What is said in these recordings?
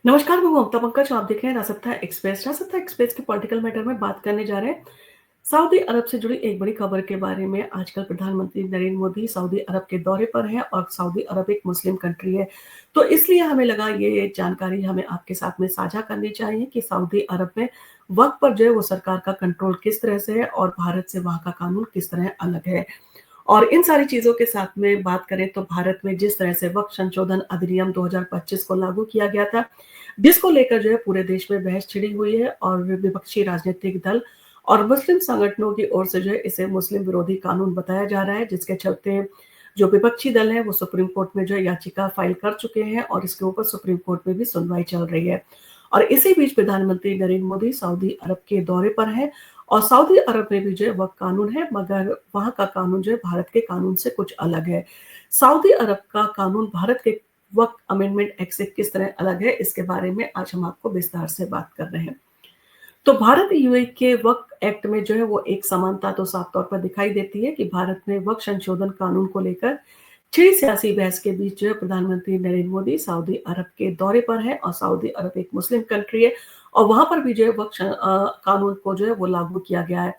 नमस्कार, मैं हूँ ममता पंकज। आप देख रहे हैं रासत्ता एक्सप्रेस। रासत्ता एक्सप्रेस के पॉलिटिकल मैटर में बात करने जा रहे हैं सऊदी अरब से जुड़ी एक बड़ी खबर के बारे में। आजकल प्रधानमंत्री नरेंद्र मोदी सऊदी अरब के दौरे पर हैं और सऊदी अरब एक मुस्लिम कंट्री है, तो इसलिए हमें लगा ये जानकारी हमें आपके साथ में साझा करनी चाहिए कि सऊदी अरब में वक्त पर जो है वो सरकार का कंट्रोल किस तरह से है और भारत से वहाँ का कानून किस तरह अलग है। और इन सारी चीज़ों के साथ में बात करें तो भारत में जिस तरह से वक़्त संशोधन अधिनियम 2025 को लागू किया गया था, जिसको लेकर जो है पूरे देश में बहस छिड़ी हुई है और विपक्षी राजनीतिक दल और मुस्लिम संगठनों की ओर से जो है इसे मुस्लिम विरोधी कानून बताया जा रहा है, जिसके चलते जो विपक्षी दल है वो सुप्रीम कोर्ट में जो है याचिका फाइल कर चुके हैं और इसके ऊपर सुप्रीम कोर्ट में भी सुनवाई चल रही है। और इसी बीच प्रधानमंत्री नरेंद्र मोदी सऊदी अरब के दौरे पर हैं और सऊदी अरब में भी जो है वक़्त कानून है, मगर वहाँ का कानून जो है भारत के कानून से कुछ अलग है। सऊदी अरब का कानून भारत के वक़्त अमेंडमेंट एक्ट से किस तरह अलग है, इसके बारे में आज हम आपको विस्तार से बात कर रहे हैं। तो भारत यूएई के वक़्त एक्ट में जो है वो एक समानता तो साफ तौर पर दिखाई देती है कि भारत में वक़्त संशोधन कानून को लेकर छिड़ी सियासी बहस के बीच जो है प्रधानमंत्री नरेंद्र मोदी सऊदी अरब के दौरे पर है और सऊदी अरब एक मुस्लिम कंट्री है और वहाँ पर भी जो है कानून को जो है वो लागू किया गया है।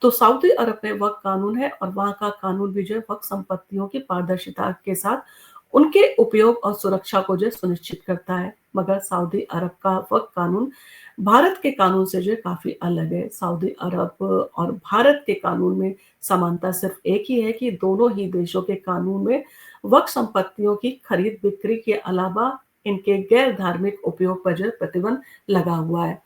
तो सऊदी अरब में वक़्त कानून है और वहाँ का कानून भी जो है वक़्त संपत्तियों की पारदर्शिता के साथ उनके उपयोग और सुरक्षा को जो है सुनिश्चित करता है। मगर सऊदी अरब का वक़्त कानून भारत के कानून से जो है काफ़ी अलग है। सऊदी अरब और भारत के कानून में समानता सिर्फ़ एक ही है कि दोनों ही देशों के कानून में वक़्त संपत्तियों की खरीद-बिक्री के अलावा इनके गैर धार्मिक उपयोग पर जो है प्रतिबंध लगा हुआ है।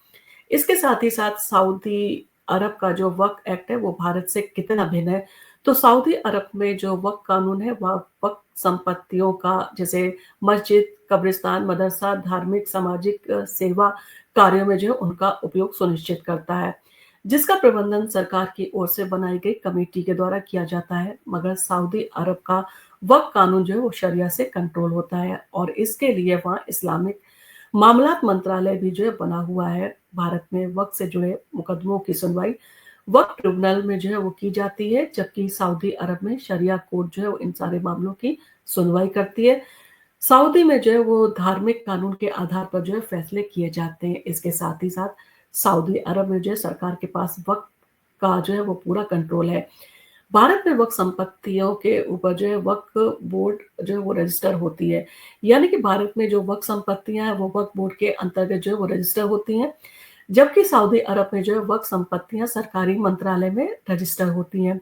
इसके साथ ही साथ सऊदी अरब का जो वक़्त एक्ट है वो भारत से कितना भिन्न है, तो सऊदी अरब में जो वक़्त कानून है वह वक़्त संपत्तियों का जैसे मस्जिद, कब्रिस्तान, मदरसा, धार्मिक, सामाजिक सेवा कार्यों में जो है उनका उपयोग सुनिश्चित करता है, जिसका प्रबंधन सरकार की ओर से बनाई गई कमेटी के द्वारा किया जाता है। मगर सऊदी अरब का वक़्त कानून जो है वो शरिया से कंट्रोल होता है और इसके लिए वहाँ इस्लामिक मामलात मंत्रालय भी जो है बना हुआ है। भारत में वक़्त से जुड़े मुकदमों की सुनवाई वक़्त ट्रिब्यूनल में जो है वो की जाती है, जबकि सऊदी अरब में शरिया कोर्ट जो है वो इन सारे मामलों की सुनवाई करती है। सऊदी में जो है वो धार्मिक कानून के आधार पर जो है फैसले किए जाते हैं। इसके साथ ही साथ सऊदी अरब में जो है सरकार के पास वक़्त का जो है वो पूरा कंट्रोल है। भारत में वक़्त संपत्तियों के ऊपर जो है वक्फ बोर्ड जो है वो रजिस्टर होती है। यानी कि भारत में जो वक़्त संपत्तियाँ हैं वो वक्फ बोर्ड के अंतर्गत जो है वो रजिस्टर होती हैं, जबकि सऊदी अरब में जो है वक़्त संपत्तियाँ सरकारी मंत्रालय में रजिस्टर होती हैं।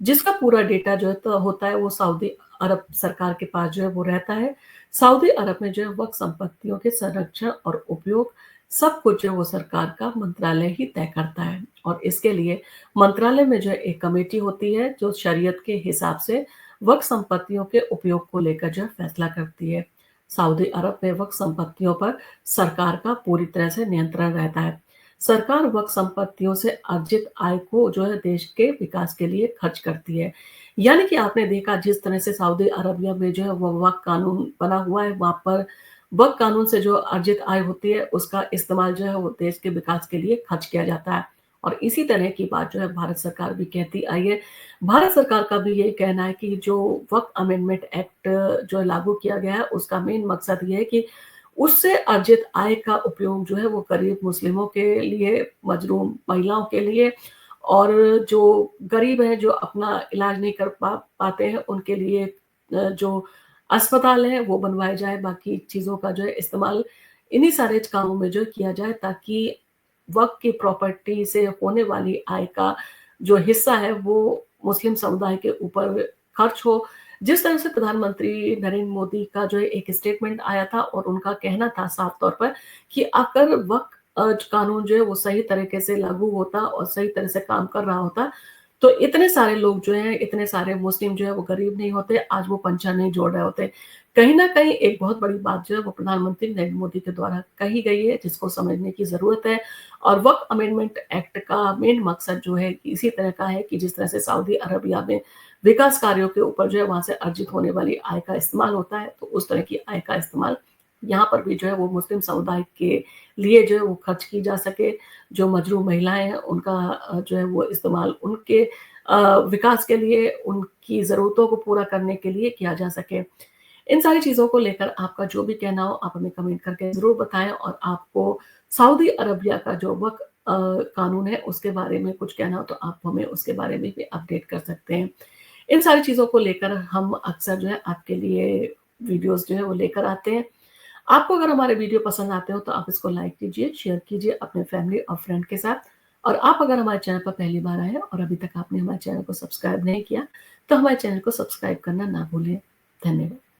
जिसका पूरा डेटा जो है तो होता है वो सऊदी अरब सरकार के पास जो है वो रहता है। सऊदी अरब में जो है वक़्त संपत्तियों के संरक्षण और उपयोग सब कुछ जो है वो सरकार का मंत्रालय ही तय करता है और इसके लिए मंत्रालय में जो है एक कमेटी होती है जो शरीयत के हिसाब से वक़्त संपत्तियों के उपयोग को लेकर जो है फैसला करती है। सऊदी अरब में वक़्त संपत्तियों पर सरकार का पूरी तरह से नियंत्रण रहता है। सरकार वक़्त संपत्तियों से अर्जित आय को जो है देश के विकास के लिए खर्च करती है। यानी कि आपने देखा जिस तरह से सऊदी अरबिया में जो है वो वक़्त कानून बना हुआ है, वहाँ पर वक़्त कानून से जो अर्जित आय होती है उसका इस्तेमाल जो है वो देश के विकास के लिए खर्च किया जाता है। और इसी तरह की बात जो है भारत सरकार भी कहती आई है। भारत सरकार का भी यही कहना है कि जो वक़्त अमेंडमेंट एक्ट जो है लागू किया गया है उसका मेन मकसद ये है कि उससे अर्जित आय का उपयोग जो है वो गरीब मुस्लिमों के लिए, मजलूम महिलाओं के लिए और जो गरीब हैं, जो अपना इलाज नहीं कर पाते हैं, उनके लिए जो अस्पताल हैं वो बनवाए जाएँ, बाकी चीज़ों का जो है इस्तेमाल इन्हीं सारे कामों में जो किया जाए ताकि वक़्त की प्रॉपर्टी से होने वाली आय का जो हिस्सा है वो मुस्लिम समुदाय के ऊपर खर्च हो। जिस तरह से प्रधानमंत्री नरेंद्र मोदी का जो है एक स्टेटमेंट आया था और उनका कहना था साफ तौर पर कि अगर वक़्त कानून जो है वो सही तरीके से लागू होता और सही तरह से काम कर रहा होता, तो इतने सारे लोग जो हैं, इतने सारे मुस्लिम जो है वो गरीब नहीं होते, आज वो पंचा नहीं जोड़ रहे होते। कहीं न कहीं एक बहुत बड़ी बात जो है वो प्रधानमंत्री नरेंद्र मोदी के द्वारा कही गई है, जिसको समझने की ज़रूरत है और वक़्त अमेंडमेंट एक्ट का मेन मकसद जो है इसी तरह का है कि जिस तरह से सऊदी अरबिया में विकास कार्यों के ऊपर जो है वहाँ से अर्जित होने वाली आय का इस्तेमाल होता है, तो उस तरह की आय का इस्तेमाल यहाँ पर भी जो है वो मुस्लिम समुदाय के लिए जो है वो खर्च की जा सके। जो मजलूम महिलाएँ हैं उनका जो है वो इस्तेमाल उनके विकास के लिए, उनकी ज़रूरतों को पूरा करने के लिए किया जा सके। इन सारी चीज़ों को लेकर आपका जो भी कहना हो आप हमें कमेंट करके ज़रूर बताएँ और आपको सऊदी अरबिया का जो कानून है उसके बारे में कुछ कहना हो तो आप हमें उसके बारे में भी अपडेट कर सकते हैं। इन सारी चीज़ों को लेकर हम अक्सर जो है आपके लिए वीडियोज़ जो है वो लेकर आते हैं। आपको अगर हमारे वीडियो पसंद आते हो तो आप इसको लाइक कीजिए, शेयर कीजिए अपने फैमिली और फ्रेंड के साथ। और आप अगर हमारे चैनल पर पहली बार आए हैं और अभी तक आपने हमारे चैनल को सब्सक्राइब नहीं किया, तो हमारे चैनल को सब्सक्राइब करना ना भूलें। धन्यवाद।